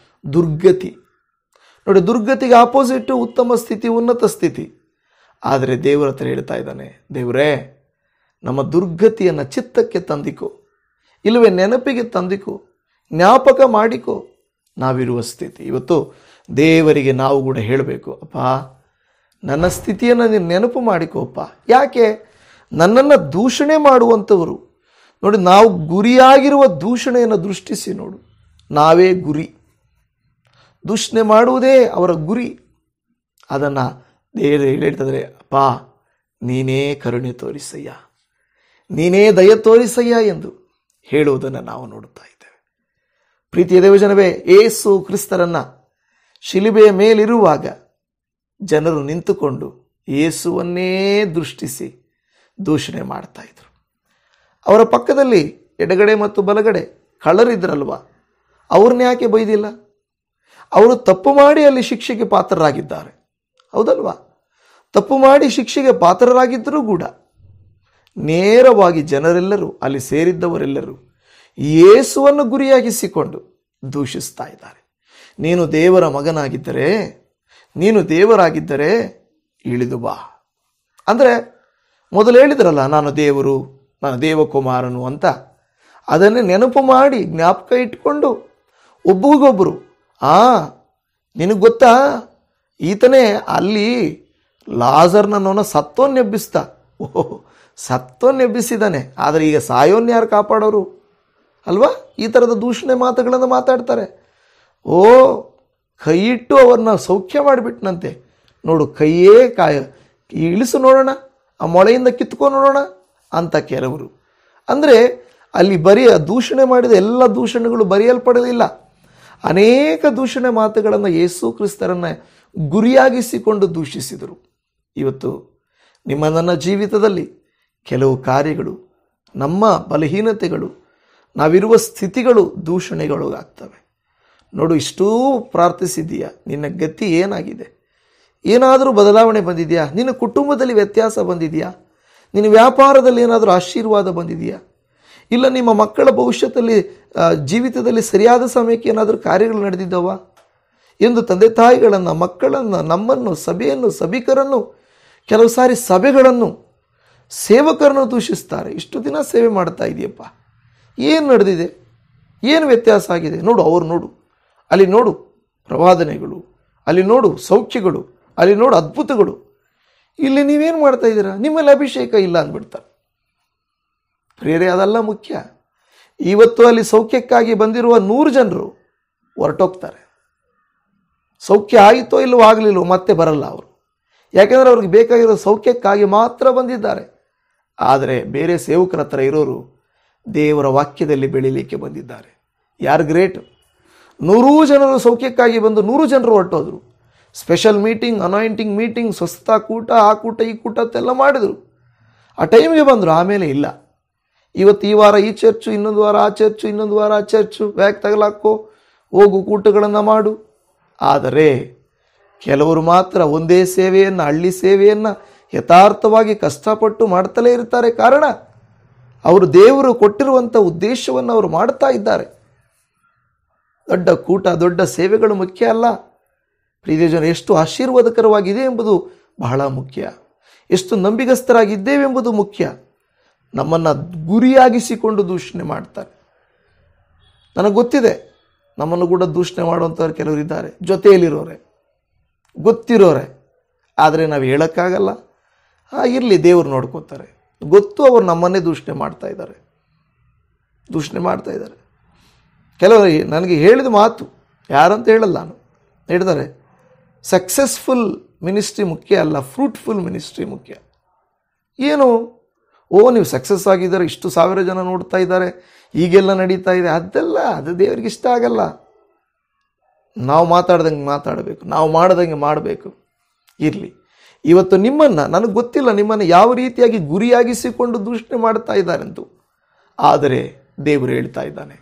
ದುರ್ಗತಿ. ನೋಡಿ, ದುರ್ಗತಿಗೆ ಆಪೋಸಿಟ್ ಉತ್ತಮ ಸ್ಥಿತಿ, ಉನ್ನತ ಸ್ಥಿತಿ. ಆದರೆ ದೇವರ ಹತ್ರ ಹೇಳ್ತಾ ಇದ್ದಾನೆ, ದೇವರೇ, ನಮ್ಮ ದುರ್ಗತಿಯನ್ನು ಚಿತ್ತಕ್ಕೆ ತಂದಿಕೋ, ಇಲ್ಲವೇ ನೆನಪಿಗೆ ತಂದಿಕೋ, ಜ್ಞಾಪಕ ಮಾಡಿಕೋ ನಾವಿರುವ ಸ್ಥಿತಿ. ಇವತ್ತು ದೇವರಿಗೆ ನಾವು ಕೂಡ ಹೇಳಬೇಕು, ಅಪ್ಪ, ನನ್ನ ಸ್ಥಿತಿಯನ್ನು ನೀನು ನೆನಪು ಮಾಡಿಕೋಪ್ಪ. ಯಾಕೆ? ನನ್ನನ್ನು ದೂಷಣೆ ಮಾಡುವಂಥವರು, ನೋಡಿ, ನಾವು ಗುರಿಯಾಗಿರುವ ದೂಷಣೆಯನ್ನು ದೃಷ್ಟಿಸಿ ನೋಡು. ನಾವೇ ಗುರಿ, ದೂಷಣೆ ಮಾಡುವುದೇ ಅವರ ಗುರಿ. ಅದನ್ನು ದೇವರು ಹೇಳ್ತಿದ್ರೆ, ಅಪ್ಪ, ನೀನೇ ಕರುಣೆ ತೋರಿಸಯ್ಯ, ನೀನೇ ದಯ ತೋರಿಸಯ್ಯ ಎಂದು ಹೇಳುವುದನ್ನು ನಾವು ನೋಡುತ್ತಾ ಇದ್ದೇವೆ. ಪ್ರೀತಿಯ ದೇವಜನವೇ, ಯೇಸು ಕ್ರಿಸ್ತರನ್ನು ಶಿಲುಬೆಯ ಮೇಲಿರುವಾಗ ಜನರು ನಿಂತುಕೊಂಡು ಯೇಸುವನ್ನೇ ದೃಷ್ಟಿಸಿ ದೂಷಣೆ ಮಾಡ್ತಾ ಇದ್ರು. ಅವರ ಪಕ್ಕದಲ್ಲಿ ಎಡಗಡೆ ಮತ್ತು ಬಲಗಡೆ ಕಳ್ಳರಿದ್ರಲ್ವ, ಅವ್ರನ್ನ ಯಾಕೆ ಬೈದಿಲ್ಲ? ಅವರು ತಪ್ಪು ಮಾಡಿ ಅಲ್ಲಿ ಶಿಕ್ಷೆಗೆ ಪಾತ್ರರಾಗಿದ್ದಾರೆ, ಹೌದಲ್ವಾ? ತಪ್ಪು ಮಾಡಿ ಶಿಕ್ಷೆಗೆ ಪಾತ್ರರಾಗಿದ್ದರೂ ಕೂಡ ನೇರವಾಗಿ ಜನರೆಲ್ಲರೂ, ಅಲ್ಲಿ ಸೇರಿದ್ದವರೆಲ್ಲರೂ ಯೇಸುವನ್ನು ಗುರಿಯಾಗಿಸಿಕೊಂಡು ದೂಷಿಸ್ತಾ ಇದ್ದಾರೆ. ನೀನು ದೇವರ ಮಗನಾಗಿದ್ದರೆ, ನೀನು ದೇವರಾಗಿದ್ದರೆ ಇಳಿದು ಬಾ. ಅಂದರೆ ಮೊದಲು ಹೇಳಿದ್ರಲ್ಲ, ನಾನು ದೇವರು, ನಾನು ದೇವಕುಮಾರನು ಅಂತ. ಅದನ್ನೇ ನೆನಪು ಮಾಡಿ ಜ್ಞಾಪಕ ಇಟ್ಕೊಂಡು ಒಬ್ಬರಿಗೊಬ್ಬರು, ನಿನಗೆ ಗೊತ್ತಾ, ಈತನೇ ಅಲ್ಲಿ ಲಾಜರ್ನನ್ನು ಸತ್ತೋನ್ನೆಬ್ಬಿಸ್ತಾ. ಓಹ್, ಸತ್ತೋನ್ನೆಬ್ಬಿಸಿದ್ದಾನೆ, ಆದರೆ ಈಗ ಸಾಯೋನ್ ಯಾರು ಕಾಪಾಡೋರು ಅಲ್ವಾ? ಈ ಥರದ ದೂಷಣೆ ಮಾತುಗಳನ್ನು ಮಾತಾಡ್ತಾರೆ. ಕೈ ಇಟ್ಟು ಅವ್ರನ್ನ ಸೌಖ್ಯ ಮಾಡಿಬಿಟ್ನಂತೆ. ನೋಡು, ಕೈಯೇ ಇಳಿಸು ನೋಡೋಣ, ಆ ಮೊಳೆಯಿಂದ ಕಿತ್ಕೊಂಡು ನೋಡೋಣ ಅಂತ ಕೆಲವರು. ಅಂದರೆ ಅಲ್ಲಿ ಬರೀ ದೂಷಣೆ ಮಾಡಿದ ಎಲ್ಲ ದೂಷಣೆಗಳು ಬರೆಯಲ್ಪಡಲಿಲ್ಲ. ಅನೇಕ ದೂಷಣೆ ಮಾತುಗಳನ್ನು ಯೇಸು ಕ್ರಿಸ್ತರನ್ನು ಗುರಿಯಾಗಿಸಿಕೊಂಡು ದೂಷಿಸಿದರು. ಇವತ್ತು ನಿಮ್ಮ ನನ್ನ ಜೀವಿತದಲ್ಲಿ ಕೆಲವು ಕಾರ್ಯಗಳು, ನಮ್ಮ ಬಲಹೀನತೆಗಳು, ನಾವಿರುವ ಸ್ಥಿತಿಗಳು ದೂಷಣೆಗಳು ಆಗ್ತವೆ. ನೋಡು, ಇಷ್ಟೂ ಪ್ರಾರ್ಥಿಸಿದೀಯಾ, ನಿನ್ನ ಗತಿ ಏನಾಗಿದೆ? ಏನಾದರೂ ಬದಲಾವಣೆ ಬಂದಿದೆಯಾ? ನಿನ್ನ ಕುಟುಂಬದಲ್ಲಿ ವ್ಯತ್ಯಾಸ ಬಂದಿದೆಯಾ? ನಿನ್ನ ವ್ಯಾಪಾರದಲ್ಲಿ ಏನಾದರೂ ಆಶೀರ್ವಾದ ಬಂದಿದೆಯಾ? ಇಲ್ಲ ನಿಮ್ಮ ಮಕ್ಕಳ ಭವಿಷ್ಯದಲ್ಲಿ, ಜೀವಿತದಲ್ಲಿ ಸರಿಯಾದ ಸಮಯಕ್ಕೆ ಏನಾದರೂ ಕಾರ್ಯಗಳು ನಡೆದಿದ್ದಾವ ಎಂದು ತಂದೆ ತಾಯಿಗಳನ್ನು, ಮಕ್ಕಳನ್ನು, ನಮ್ಮನ್ನು, ಸಭೆಯನ್ನು, ಸಭಿಕರನ್ನು, ಕೆಲವು ಸಾರಿ ಸಭೆಗಳನ್ನು, ಸೇವಕರನ್ನು ದೂಷಿಸ್ತಾರೆ. ಇಷ್ಟು ದಿನ ಸೇವೆ ಮಾಡ್ತಾ ಇದೆಯಪ್ಪ, ಏನು ನಡೆದಿದೆ? ಏನು ವ್ಯತ್ಯಾಸ ಆಗಿದೆ? ನೋಡು, ಅವ್ರು ನೋಡು, ಅಲ್ಲಿ ನೋಡು ಪ್ರವಾದನೆಗಳು, ಅಲ್ಲಿ ನೋಡು ಸೌಖ್ಯಗಳು, ಅಲ್ಲಿ ನೋಡು ಅದ್ಭುತಗಳು. ಇಲ್ಲಿ ನೀವೇನು ಮಾಡ್ತಾ ಇದ್ದೀರಾ? ನಿಮ್ಮಲ್ಲಿ ಅಭಿಷೇಕ ಇಲ್ಲ ಅಂದ್ಬಿಡ್ತಾರೆ. ಪ್ರಿಯರೇ, ಅದೆಲ್ಲ ಮುಖ್ಯ. ಇವತ್ತು ಅಲ್ಲಿ ಸೌಖ್ಯಕ್ಕಾಗಿ ಬಂದಿರುವ 100 ಜನರು ಹೊರಟೋಗ್ತಾರೆ. ಸೌಖ್ಯ ಆಯಿತೋ ಇಲ್ಲವೋ ಆಗಲಿಲ್ಲವೋ ಮತ್ತೆ ಬರಲ್ಲ ಅವರು. ಯಾಕೆಂದರೆ ಅವ್ರಿಗೆ ಬೇಕಾಗಿರೋ ಸೌಖ್ಯಕ್ಕಾಗಿ ಮಾತ್ರ ಬಂದಿದ್ದಾರೆ. ಆದರೆ ಬೇರೆ ಸೇವಕರ ಹತ್ರ ಇರೋರು ದೇವರ ವಾಕ್ಯದಲ್ಲಿ ಬೆಳೀಲಿಕ್ಕೆ ಬಂದಿದ್ದಾರೆ. ಯಾರು ಗ್ರೇಟ್? 100 ಜನರು ಸೌಖ್ಯಕ್ಕಾಗಿ ಬಂದು 100 ಜನರು ಹೊರಟೋದ್ರು. ಸ್ಪೆಷಲ್ ಮೀಟಿಂಗ್, ಅನಾಯಿಂಟಿಂಗ್ ಮೀಟಿಂಗ್, ಸ್ವಸ್ಥತಾ ಕೂಟ, ಆ ಕೂಟ ಈ ಕೂಟ ಅಂತೆಲ್ಲ ಮಾಡಿದರು. ಆ ಟೈಮ್ಗೆ ಬಂದರು. ಆಮೇಲೆ ಇಲ್ಲ. ಇವತ್ತು ಈ ವಾರ ಈ ಚರ್ಚು, ಇನ್ನೊಂದು ವಾರ ಆ ಚರ್ಚು, ಇನ್ನೊಂದು ವಾರ ಆ ಚರ್ಚು, ಬ್ಯಾಗ್ ತಗಲಾಕೋ, ಹೋಗು ಕೂಟಗಳನ್ನು ಮಾಡು. ಆದರೆ ಕೆಲವರು ಮಾತ್ರ ಒಂದೇ ಸೇವೆಯನ್ನು, ಹಳ್ಳಿ ಸೇವೆಯನ್ನು ಯಥಾರ್ಥವಾಗಿ ಕಷ್ಟಪಟ್ಟು ಮಾಡ್ತಲೇ ಇರ್ತಾರೆ. ಕಾರಣ ಅವರು ದೇವರು ಕೊಟ್ಟಿರುವಂಥ ಉದ್ದೇಶವನ್ನು ಅವರು ಮಾಡ್ತಾ ಇದ್ದಾರೆ. ದೊಡ್ಡ ಕೂಟ, ದೊಡ್ಡ ಸೇವೆಗಳು ಮುಖ್ಯ ಅಲ್ಲ. ಪ್ರಿಯ ಜನ, ಎಷ್ಟು ಆಶೀರ್ವಾದಕರವಾಗಿದೆ ಎಂಬುದು ಬಹಳ ಮುಖ್ಯ. ಎಷ್ಟು ನಂಬಿಗಸ್ತರಾಗಿದ್ದೇವೆಂಬುದು ಮುಖ್ಯ. ನಮ್ಮನ್ನು ಗುರಿಯಾಗಿಸಿಕೊಂಡು ದೂಷಣೆ ಮಾಡ್ತಾರೆ. ನನಗೆ ಗೊತ್ತಿದೆ, ನಮ್ಮನ್ನು ಕೂಡ ದೂಷಣೆ ಮಾಡುವಂಥವ್ರು ಕೆಲವರಿದ್ದಾರೆ, ಜೊತೆಯಲ್ಲಿರೋರೆ, ಗೊತ್ತಿರೋರೆ. ಆದರೆ ನಾವು ಹೇಳೋಕ್ಕಾಗಲ್ಲ. ಇರಲಿ, ದೇವರು ನೋಡ್ಕೋತಾರೆ. ಗೊತ್ತು ಅವರು ನಮ್ಮನ್ನೇ ದೂಷಣೆ ಮಾಡ್ತಾ ಇದ್ದಾರೆ. ಕೆಲವರು ನನಗೆ ಹೇಳಿದ ಮಾತು, ಯಾರಂತ ಹೇಳಲ್ಲ ನಾನು, ಹೇಳ್ತಾರೆ ಸಕ್ಸಸ್ಫುಲ್ ಮಿನಿಸ್ಟ್ರಿ ಮುಖ್ಯ ಅಲ್ಲ, ಫ್ರೂಟ್ಫುಲ್ ಮಿನಿಸ್ಟ್ರಿ ಮುಖ್ಯ. ಏನು, ನೀವು ಸಕ್ಸಸ್ ಆಗಿದ್ದಾರೆ, ಇಷ್ಟು 1000 ಜನ ನೋಡ್ತಾ ಇದ್ದಾರೆ, ಈಗೆಲ್ಲ ನಡೀತಾ ಇದೆ, ಅದು ದೇವರಿಗೆ ಇಷ್ಟ ಆಗಲ್ಲ. ನಾವು ಮಾತಾಡ್ದಂಗೆ ಮಾತಾಡಬೇಕು, ನಾವು ಮಾಡ್ದಂಗೆ ಮಾಡಬೇಕು. ಇರಲಿ, ಇವತ್ತು ನಿಮ್ಮನ್ನು, ನನಗೆ ಗೊತ್ತಿಲ್ಲ ನಿಮ್ಮನ್ನು ಯಾವ ರೀತಿಯಾಗಿ ಗುರಿಯಾಗಿಸಿಕೊಂಡು ದೂಷಣೆ ಮಾಡ್ತಾ ಇದ್ದಾರೆಂತೂ, ಆದರೆ ದೇವರು ಹೇಳ್ತಾ ಇದ್ದಾನೆ,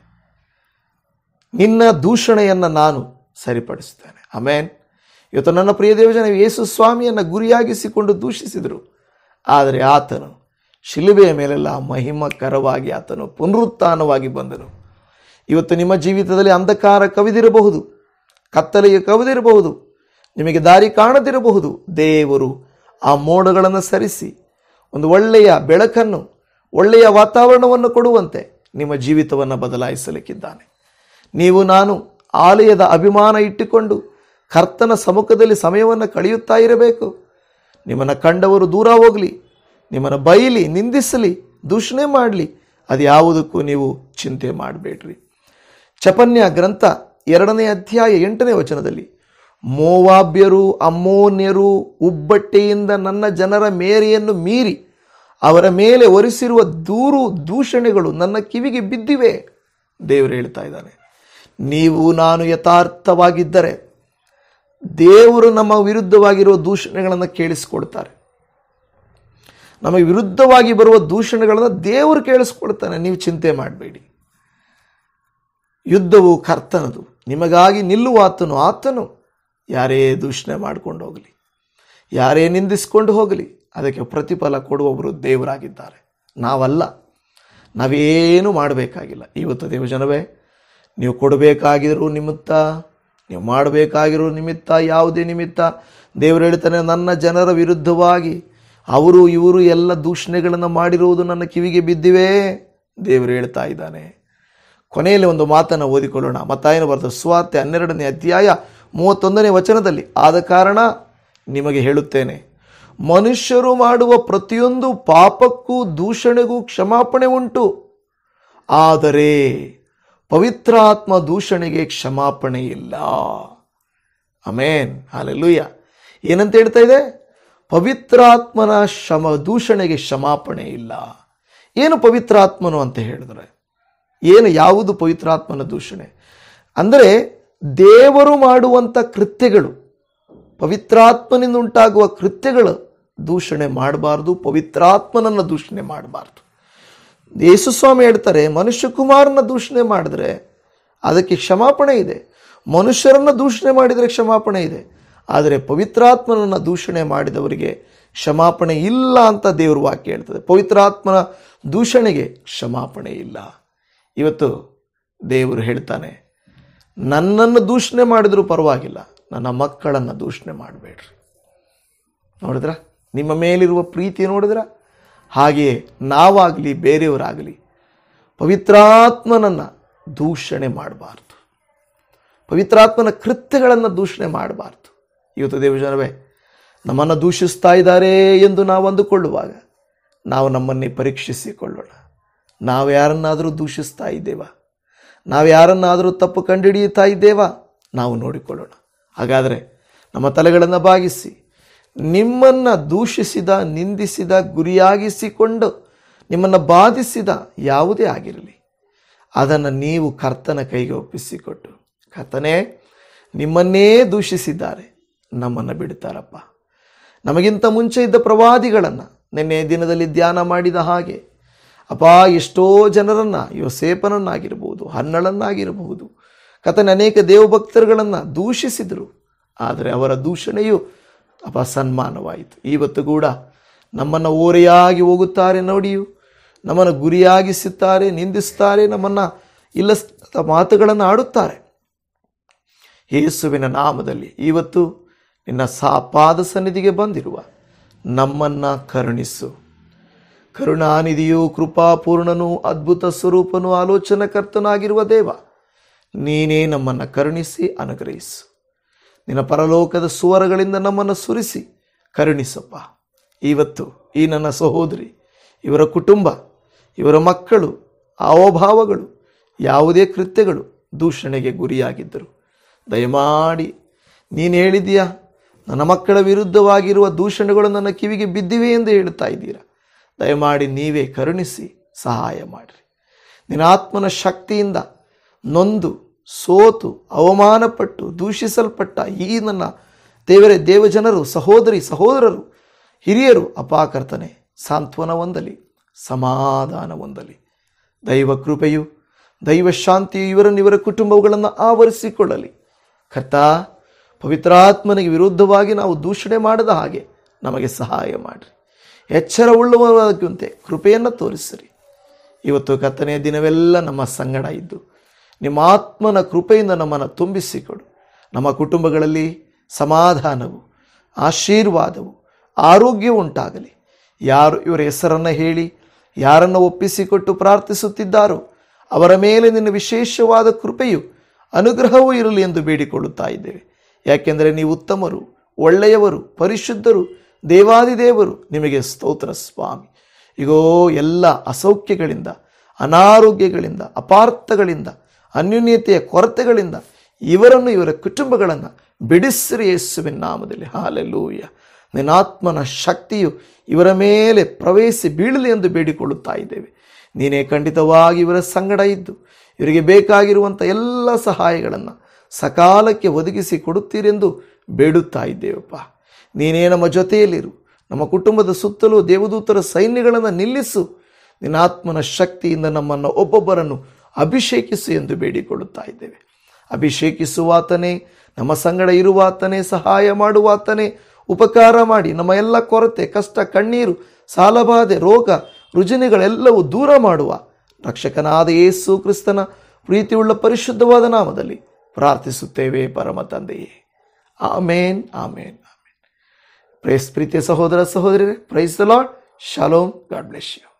ನಿನ್ನ ದೂಷಣೆಯನ್ನು ನಾನು ಸರಿಪಡಿಸ್ತೇನೆ. ಆಮೇನ್. ಇವತ್ತು ನನ್ನ ಪ್ರಿಯ ದೇವಜನ, ಯೇಸು ಸ್ವಾಮಿಯನ್ನು ಗುರಿಯಾಗಿಸಿಕೊಂಡು ದೂಷಿಸಿದರು. ಆದರೆ ಆತನು ಶಿಲುಬೆಯ ಮೇಲೆಲ್ಲ ಮಹಿಮಕರವಾಗಿ ಆತನು ಪುನರುತ್ಥಾನವಾಗಿ ಬಂದನು. ಇವತ್ತು ನಿಮ್ಮ ಜೀವಿತದಲ್ಲಿ ಅಂಧಕಾರ ಕವಿದಿರಬಹುದು, ಕತ್ತಲೆಗೆ ಕವಿದಿರಬಹುದು, ನಿಮಗೆ ದಾರಿ ಕಾಣದಿರಬಹುದು. ದೇವರು ಆ ಮೋಡಗಳನ್ನು ಸರಿಸಿ ಒಂದು ಒಳ್ಳೆಯ ಬೆಳಕನ್ನು, ಒಳ್ಳೆಯ ವಾತಾವರಣವನ್ನು ಕೊಡುವಂತೆ ನಿಮ್ಮ ಜೀವಿತವನ್ನು ಬದಲಾಯಿಸಲಿಕ್ಕಿದ್ದಾನೆ. ನೀವು ನಾನು ಆಲಯದ ಅಭಿಮಾನ ಇಟ್ಟುಕೊಂಡು ಕರ್ತನ ಸಮ್ಮುಖದಲ್ಲಿ ಸಮಯವನ್ನು ಕಳೆಯುತ್ತಾ ಇರಬೇಕು. ನಿಮ್ಮನ್ನು ಕಂಡವರು ದೂರ ಹೋಗಲಿ, ನಿಮ್ಮನ್ನು ಬೈಲಿ, ನಿಂದಿಸಲಿ, ದೂಷಣೆ ಮಾಡಲಿ, ಅದು ಯಾವುದಕ್ಕೂ ನೀವು ಚಿಂತೆ ಮಾಡಬೇಡ್ರಿ. ಚಪನ್ಯ ಗ್ರಂಥ 2ನೇ ಅಧ್ಯಾಯ 8ನೇ ವಚನದಲ್ಲಿ, ಮೋವಾಬ್ಯರು, ಅಮ್ಮೋನ್ಯರು ಉಬ್ಬಟ್ಟೆಯಿಂದ ನನ್ನ ಜನರ ಮೇರೆಯನ್ನು ಮೀರಿ ಅವರ ಮೇಲೆ ಹೊರಿಸಿರುವ ದೂಷಣೆಗಳು ನನ್ನ ಕಿವಿಗೆ ಬಿದ್ದಿವೆ. ದೇವರು ಹೇಳ್ತಾ ಇದ್ದಾನೆ, ನೀವು ನಾನು ಯಥಾರ್ಥವಾಗಿದ್ದರೆ ದೇವರು ನಮ್ಮ ವಿರುದ್ಧವಾಗಿರುವ ದೂಷಣೆಗಳನ್ನು ಕೇಳಿಸ್ಕೊಡ್ತಾರೆ. ನಮಗೆ ವಿರುದ್ಧವಾಗಿ ಬರುವ ದೂಷಣೆಗಳನ್ನು ದೇವರು ಕೇಳಿಸ್ಕೊಡ್ತಾನೆ. ನೀವು ಚಿಂತೆ ಮಾಡಬೇಡಿ. ಯುದ್ಧವು ಕರ್ತನದು, ನಿಮಗಾಗಿ ನಿಲ್ಲುವ ಆತನು. ಯಾರೇ ದೂಷಣೆ ಮಾಡಿಕೊಂಡು ಹೋಗಲಿ, ಯಾರೇ ನಿಂದಿಸ್ಕೊಂಡು ಹೋಗಲಿ, ಅದಕ್ಕೆ ಪ್ರತಿಫಲ ಕೊಡುವವರು ದೇವರಾಗಿದ್ದಾರೆ, ನಾವಲ್ಲ. ನಾವೇನು ಮಾಡಬೇಕಾಗಿಲ್ಲ. ಇವತ್ತು ದೇವಜನವೇ, ನೀವು ಕೊಡಬೇಕಾಗಿರೋ ನಿಮಿತ್ತ, ನೀವು ಮಾಡಬೇಕಾಗಿರೋ ನಿಮಿತ್ತ, ಯಾವುದೇ ನಿಮಿತ್ತ, ದೇವರು ಹೇಳ್ತಾನೆ, ನನ್ನ ಜನರ ವಿರುದ್ಧವಾಗಿ ಅವರು ಇವರು ಎಲ್ಲ ದೂಷಣೆಗಳನ್ನು ಮಾಡಿರುವುದು ನನ್ನ ಕಿವಿಗೆ ಬಿದ್ದಿವೆ. ದೇವರು ಹೇಳ್ತಾ ಇದ್ದಾನೆ. ಕೊನೆಯಲ್ಲಿ ಒಂದು ಮಾತನ್ನು ಓದಿಕೊಳ್ಳೋಣ. ಮತ್ತಾಯನ ಬರೆದ ಸುವಾರ್ತೆ 12ನೇ ಅಧ್ಯಾಯ 31ನೇ ವಚನದಲ್ಲಿ, ಆದ ಕಾರಣ ನಿಮಗೆ ಹೇಳುತ್ತೇನೆ, ಮನುಷ್ಯರು ಮಾಡುವ ಪ್ರತಿಯೊಂದು ಪಾಪಕ್ಕೂ ದೂಷಣೆಗೂ ಕ್ಷಮಾಪಣೆ ಉಂಟು, ಆದರೆ ಪವಿತ್ರಾತ್ಮ ದೂಷಣೆಗೆ ಕ್ಷಮಾಪಣೆ ಇಲ್ಲ. ಆಮೇನ್, ಹಲ್ಲೆಲೂಯಾ. ಏನಂತ ಹೇಳ್ತಾ ಇದೆ? ಪವಿತ್ರಾತ್ಮನ ದೂಷಣೆಗೆ ಕ್ಷಮಾಪಣೆ ಇಲ್ಲ. ಏನು ಪವಿತ್ರಾತ್ಮನು ಅಂತ ಹೇಳಿದ್ರೆ ಏನು, ಯಾವುದು ಪವಿತ್ರಾತ್ಮನ ದೂಷಣೆ ಅಂದರೆ? ದೇವರು ಮಾಡುವಂಥ ಕೃತ್ಯಗಳು, ಪವಿತ್ರಾತ್ಮನಿಂದ ಉಂಟಾಗುವ ಕೃತ್ಯಗಳು ದೂಷಣೆ ಮಾಡಬಾರ್ದು, ಪವಿತ್ರಾತ್ಮನನ್ನು ದೂಷಣೆ ಮಾಡಬಾರ್ದು. ಯೇಸುಸ್ವಾಮಿ ಹೇಳ್ತಾರೆ, ಮನುಷ್ಯ ಕುಮಾರನ ದೂಷಣೆ ಮಾಡಿದ್ರೆ ಅದಕ್ಕೆ ಕ್ಷಮಾಪಣೆ ಇದೆ, ಮನುಷ್ಯರನ್ನು ದೂಷಣೆ ಮಾಡಿದರೆ ಕ್ಷಮಾಪಣೆ ಇದೆ, ಆದರೆ ಪವಿತ್ರಾತ್ಮನನ್ನು ದೂಷಣೆ ಮಾಡಿದವರಿಗೆ ಕ್ಷಮಾಪಣೆ ಇಲ್ಲ ಅಂತ ದೇವ್ರ ವಾಕ್ಯ ಹೇಳ್ತದೆ. ಪವಿತ್ರಾತ್ಮನ ದೂಷಣೆಗೆ ಕ್ಷಮಾಪಣೆ ಇಲ್ಲ. ಇವತ್ತು ದೇವರು ಹೇಳ್ತಾನೆ, ನನ್ನನ್ನು ದೂಷಣೆ ಮಾಡಿದರೂ ಪರವಾಗಿಲ್ಲ, ನನ್ನ ಮಕ್ಕಳನ್ನು ದೂಷಣೆ ಮಾಡಬೇಡ್ರಿ. ನೋಡಿದ್ರ ನಿಮ್ಮ ಮೇಲಿರುವ ಪ್ರೀತಿ ನೋಡಿದ್ರ? ಹಾಗೆಯೇ ನಾವಾಗಲಿ ಬೇರೆಯವರಾಗಲಿ ಪವಿತ್ರಾತ್ಮನನ್ನು ದೂಷಣೆ ಮಾಡಬಾರ್ದು, ಪವಿತ್ರಾತ್ಮನ ಕೃತ್ಯಗಳನ್ನು ದೂಷಣೆ ಮಾಡಬಾರ್ದು. ಇವತ್ತು ದೇವಜನವೇ, ನಮ್ಮನ್ನು ದೂಷಿಸ್ತಾ ಇದ್ದಾರೆ ಎಂದು ನಾವು ಅಂದುಕೊಳ್ಳುವಾಗ ನಾವು ನಮ್ಮನ್ನೇ ಪರೀಕ್ಷಿಸಿಕೊಳ್ಳೋಣ. ನಾವು ಯಾರನ್ನಾದರೂ ದೂಷಿಸ್ತಾ ಇದ್ದೇವಾ? ನಾವು ಯಾರನ್ನಾದರೂ ತಪ್ಪು ಕಂಡುಹಿಡಿಯುತ್ತಾ ಇದ್ದೇವಾ? ನಾವು ನೋಡಿಕೊಳ್ಳೋಣ. ಹಾಗಾದರೆ ನಮ್ಮ ತಲೆಗಳನ್ನು ಬಾಗಿಸಿ, ನಿಮ್ಮನ್ನು ದೂಷಿಸಿದ, ನಿಂದಿಸಿದ, ಗುರಿಯಾಗಿಸಿಕೊಂಡು ನಿಮ್ಮನ್ನು ಬಾಧಿಸಿದ ಯಾವುದೇ ಆಗಿರಲಿ, ಅದನ್ನು ನೀವು ಕರ್ತನ ಕೈಗೆ ಒಪ್ಪಿಸಿಕೊಟ್ಟು, ಕರ್ತನೇ ನಿಮ್ಮನ್ನೇ ದೂಷಿಸಿದ್ದಾರೆ, ನಮ್ಮನ್ನು ಬಿಡ್ತಾರಪ್ಪ. ನಮಗಿಂತ ಮುಂಚೆ ಇದ್ದ ಪ್ರವಾದಿಗಳನ್ನು ನಿನ್ನೆ ದಿನದಲ್ಲಿ ಧ್ಯಾನ ಮಾಡಿದ ಹಾಗೆ ಅಪ್ಪ, ಎಷ್ಟೋ ಜನರನ್ನು, ಯೋಸೇಪನನ್ನಾಗಿರ್ಬೋದು, ಹನ್ನಳನ್ನಾಗಿರಬಹುದು, ಕರ್ತನೇ ಅನೇಕ ದೇವಭಕ್ತರುಗಳನ್ನು ದೂಷಿಸಿದರು. ಆದರೆ ಅವರ ದೂಷಣೆಯು ಅಪ್ಪ ಸನ್ಮಾನವಾಯಿತು. ಇವತ್ತು ಕೂಡ ನಮ್ಮನ್ನು ಓರೆಯಾಗಿ ಹೋಗುತ್ತಾರೆ ನೋಡಿಯೂ, ನಮ್ಮನ್ನು ಗುರಿಯಾಗಿಸುತ್ತಾರೆ, ನಿಂದಿಸುತ್ತಾರೆ, ನಮ್ಮನ್ನು ಇಲ್ಲದ ಮಾತುಗಳನ್ನು ಆಡುತ್ತಾರೆ. ಯೇಸುವಿನ ನಾಮದಲ್ಲಿ ಇವತ್ತು ನಿನ್ನ ಪಾದ ಸನ್ನಿಧಿಗೆ ಬಂದಿರುವ ನಮ್ಮನ್ನು ಕರುಣಿಸು. ಕರುಣಾನಿಧಿಯೂ ಕೃಪಾಪೂರ್ಣನೂ ಅದ್ಭುತ ಸ್ವರೂಪನೂ ಆಲೋಚನಕರ್ತನಾಗಿರುವ ದೇವ, ನೀನೇ ನಮ್ಮನ್ನು ಕರುಣಿಸಿ ಅನುಗ್ರಹಿಸು. ನಿನ್ನ ಪರಲೋಕದ ಸುವರಗಳಿಂದ ನಮ್ಮನ್ನು ಸುರಿಸಿ ಕರುಣಿಸಪ್ಪ. ಇವತ್ತು ಈ ನನ್ನ ಸಹೋದರಿ, ಇವರ ಕುಟುಂಬ, ಇವರ ಮಕ್ಕಳು, ಹಾವಭಾವಗಳು, ಯಾವುದೇ ಕೃತ್ಯಗಳು ದೂಷಣೆಗೆ ಗುರಿಯಾಗಿದ್ದರು, ದಯಮಾಡಿ ನೀನು ಹೇಳಿದೀಯಾ, ನನ್ನ ಮಕ್ಕಳ ವಿರುದ್ಧವಾಗಿರುವ ದೂಷಣೆಗಳು ನನ್ನ ಕಿವಿಗೆ ಬಿದ್ದಿವೆ ಎಂದು ಹೇಳುತ್ತಾ ಇದ್ದೀರಾ. ದಯಮಾಡಿ ನೀವೇ ಕರುಣಿಸಿ ಸಹಾಯ ಮಾಡಿರಿ. ನಿನ್ನ ಆತ್ಮನ ಶಕ್ತಿಯಿಂದ ನೊಂದು ಸೋತು ಅವಮಾನಪಟ್ಟು ದೂಷಿಸಲ್ಪಟ್ಟ ಈ ನನ್ನ ದೇವಜನರು, ಸಹೋದರರು, ಹಿರಿಯರು ಅಪಾಕರ್ತನೆ ಸಾಂತ್ವನ ಹೊಂದಲಿ, ಸಮಾಧಾನ ಹೊಂದಲಿ. ದೈವ ಕೃಪೆಯು, ದೈವ ಶಾಂತಿಯು ಇವರ ಕುಟುಂಬಗಳನ್ನು ಆವರಿಸಿಕೊಳ್ಳಲಿ. ಕರ್ತ, ಪವಿತ್ರಾತ್ಮನಿಗೆ ವಿರುದ್ಧವಾಗಿ ನಾವು ದೂಷಣೆ ಮಾಡದ ಹಾಗೆ ನಮಗೆ ಸಹಾಯ ಮಾಡಿರಿ. ಎಚ್ಚರವುಳ್ಳವರಾಗುವಂತೆ ಕೃಪೆಯನ್ನು ತೋರಿಸಿರಿ. ಇವತ್ತು ಕರ್ತನೆಯ ದಿನವೆಲ್ಲ ನಮ್ಮ ಸಂಗಡ ಇದ್ದು ನಿಮ್ಮ ಆತ್ಮನ ಕೃಪೆಯಿಂದ ನಮ್ಮನ್ನು ತುಂಬಿಸಿಕೊಡು. ನಮ್ಮ ಕುಟುಂಬಗಳಲ್ಲಿ ಸಮಾಧಾನವು, ಆಶೀರ್ವಾದವು, ಆರೋಗ್ಯವು ಉಂಟಾಗಲಿ. ಯಾರು ಇವರ ಹೆಸರನ್ನು ಹೇಳಿ ಯಾರನ್ನು ಒಪ್ಪಿಸಿಕೊಟ್ಟು ಪ್ರಾರ್ಥಿಸುತ್ತಿದ್ದಾರೋ ಅವರ ಮೇಲೆ ನಿನ್ನ ವಿಶೇಷವಾದ ಕೃಪೆಯು, ಅನುಗ್ರಹವೂ ಇರಲಿ ಎಂದು ಬೇಡಿಕೊಳ್ಳುತ್ತಾ ಇದ್ದೇವೆ. ಯಾಕೆಂದರೆ ನೀವು ಉತ್ತಮರು, ಒಳ್ಳೆಯವರು, ಪರಿಶುದ್ಧರು, ದೇವಾದಿದೇವರು. ನಿಮಗೆ ಸ್ತೋತ್ರ ಸ್ವಾಮಿ. ಈಗೋ ಎಲ್ಲ ಅಸೌಖ್ಯಗಳಿಂದ, ಅನಾರೋಗ್ಯಗಳಿಂದ, ಅಪಾರ್ಥಗಳಿಂದ, ಅನ್ಯೋನ್ಯತೆಯ ಕೊರತೆಗಳಿಂದ ಇವರನ್ನು, ಇವರ ಕುಟುಂಬಗಳನ್ನು ಬಿಡಿಸಿರಿ ಯೇಸುವಿನ ನಾಮದಲ್ಲಿ. ಹಾಲೆಲೂಯ. ನಿನ್ನಾತ್ಮನ ಶಕ್ತಿಯು ಇವರ ಮೇಲೆ ಪ್ರವೇಶಿ ಬೀಳಲಿ ಎಂದು ಬೇಡಿಕೊಳ್ಳುತ್ತಾ ಇದ್ದೇವೆ. ನೀನೇ ಖಂಡಿತವಾಗಿ ಇವರ ಸಂಗಡ ಇದ್ದು ಇವರಿಗೆ ಬೇಕಾಗಿರುವಂಥ ಎಲ್ಲ ಸಹಾಯಗಳನ್ನು ಸಕಾಲಕ್ಕೆ ಒದಗಿಸಿ ಕೊಡುತ್ತೀರೆಂದು ಬೇಡುತ್ತಾ ಇದ್ದೇವಪ್ಪ. ನೀನೇ ನಮ್ಮ ಜೊತೆಯಲ್ಲಿರು. ನಮ್ಮ ಕುಟುಂಬದ ಸುತ್ತಲೂ ದೇವದೂತರ ಸೈನ್ಯಗಳನ್ನು ನಿಲ್ಲಿಸು. ನಿನ್ನ ಆತ್ಮನ ಶಕ್ತಿಯಿಂದ ನಮ್ಮನ್ನು ಒಬ್ಬೊಬ್ಬರನ್ನು ಅಭಿಷೇಕಿಸು ಎಂದು ಬೇಡಿಕೊಳ್ಳುತ್ತಾ ಇದ್ದೇವೆ. ಅಭಿಷೇಕಿಸುವಾತನೇ, ನಮ್ಮ ಸಂಗಡ ಇರುವಾತನೇ, ಸಹಾಯ ಮಾಡುವಾತನೇ, ಉಪಕಾರ ಮಾಡಿ ನಮ್ಮ ಎಲ್ಲ ಕೊರತೆ, ಕಷ್ಟ, ಕಣ್ಣೀರು, ಸಾಲಬಾಧೆ, ರೋಗ ರುಜಿನಗಳೆಲ್ಲವೂ ದೂರ ಮಾಡುವ ರಕ್ಷಕನಾದ ಯೇಸು ಕ್ರಿಸ್ತನ ಪ್ರೀತಿಯುಳ್ಳ ಪರಿಶುದ್ಧವಾದ ನಾಮದಲ್ಲಿ ಪ್ರಾರ್ಥಿಸುತ್ತೇವೆ ಪರಮ ತಂದೆಯೇ. ಆಮೇನ್, ಆಮೇನ್, ಆಮೇನ್. ಪ್ರೀತಿಯ ಸಹೋದರ ಸಹೋದರಿಯರೇ, ಪ್ರೈಸ್ ದ ಲಾರ್ಡ್. ಶಾಲೋಮ್. God bless you.